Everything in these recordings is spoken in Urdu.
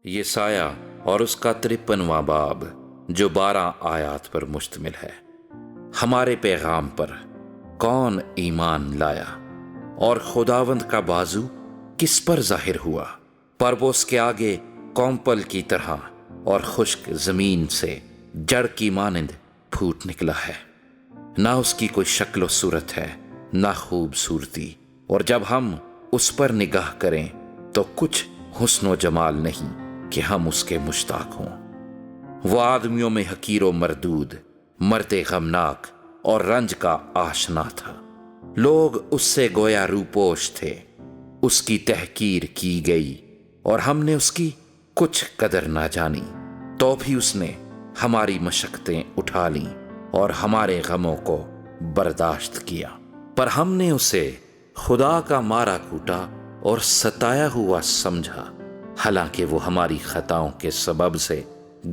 یہ سایہ اور اس کا 53واں باب جو 12 آیات پر مشتمل ہے۔ ہمارے پیغام پر کون ایمان لایا اور خداوند کا بازو کس پر ظاہر ہوا؟ پر وہ اس کے آگے کومپل کی طرح اور خشک زمین سے جڑ کی مانند پھوٹ نکلا ہے، نہ اس کی کوئی شکل و صورت ہے نہ خوبصورتی، اور جب ہم اس پر نگاہ کریں تو کچھ حسن و جمال نہیں کہ ہم اس کے مشتاق ہوں۔ وہ آدمیوں میں حقیر و مردود، مرد غمناک اور رنج کا آشنا تھا۔ لوگ اس سے گویا روپوش تھے، اس کی تحقیر کی گئی اور ہم نے اس کی کچھ قدر نہ جانی، تو بھی اس نے ہماری مشقتیں اٹھا لیں اور ہمارے غموں کو برداشت کیا۔ پر ہم نے اسے خدا کا مارا کوٹا اور ستایا ہوا سمجھا، حالانکہ وہ ہماری خطاؤں کے سبب سے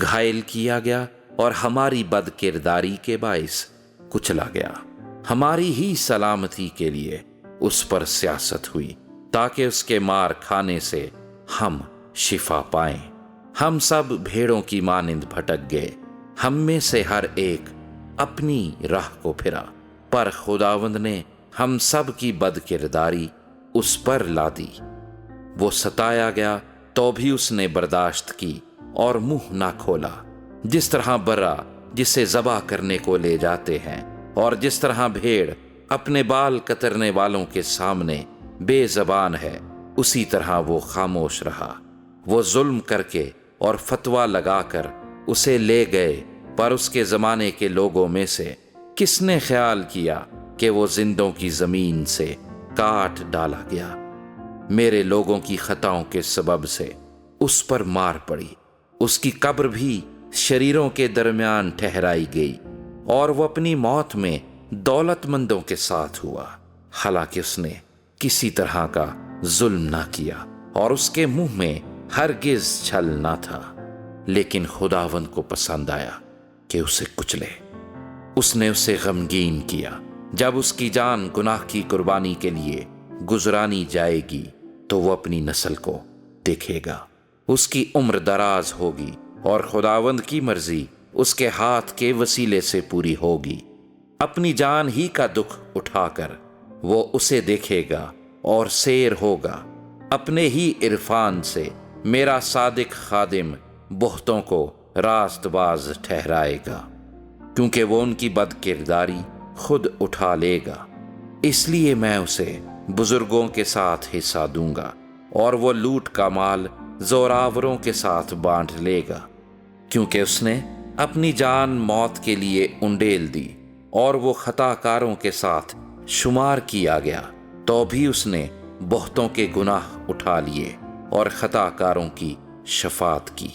گھائل کیا گیا اور ہماری بد کرداری کے باعث کچلا گیا۔ ہماری ہی سلامتی کے لیے اس پر سیاست ہوئی تاکہ اس کے مار کھانے سے ہم شفا پائیں۔ ہم سب بھیڑوں کی مانند بھٹک گئے، ہم میں سے ہر ایک اپنی راہ کو پھرا، پر خداوند نے ہم سب کی بد کرداری اس پر لا دی۔ وہ ستایا گیا تو بھی اس نے برداشت کی اور منہ نہ کھولا، جس طرح برا جسے ذبح کرنے کو لے جاتے ہیں اور جس طرح بھیڑ اپنے بال کترنے والوں کے سامنے بے زبان ہے، اسی طرح وہ خاموش رہا۔ وہ ظلم کر کے اور فتویٰ لگا کر اسے لے گئے، پر اس کے زمانے کے لوگوں میں سے کس نے خیال کیا کہ وہ زندوں کی زمین سے کاٹ ڈالا گیا؟ میرے لوگوں کی خطاؤں کے سبب سے اس پر مار پڑی، اس کی قبر بھی شریروں کے درمیان ٹھہرائی گئی، اور وہ اپنی موت میں دولت مندوں کے ساتھ ہوا، حالانکہ اس نے کسی طرح کا ظلم نہ کیا اور اس کے منہ میں ہرگز چھل نہ تھا۔ لیکن خداوند کو پسند آیا کہ اسے کچلے، اس نے اسے غمگین کیا۔ جب اس کی جان گناہ کی قربانی کے لیے گزرانی جائے گی تو وہ اپنی نسل کو دیکھے گا، اس کی عمر دراز ہوگی اور خداوند کی مرضی اس کے ہاتھ کے وسیلے سے پوری ہوگی۔ اپنی جان ہی کا دکھ اٹھا کر وہ اسے دیکھے گا اور سیر ہوگا۔ اپنے ہی عرفان سے میرا صادق خادم بہتوں کو راست باز ٹھہرائے گا، کیونکہ وہ ان کی بد کرداری خود اٹھا لے گا۔ اس لیے میں اسے بزرگوں کے ساتھ حصہ دوں گا اور وہ لوٹ کا مال زوراوروں کے ساتھ بانٹ لے گا، کیونکہ اس نے اپنی جان موت کے لیے انڈیل دی اور وہ خطا کاروں کے ساتھ شمار کیا گیا، تو بھی اس نے بہتوں کے گناہ اٹھا لیے اور خطا کاروں کی شفاعت کی۔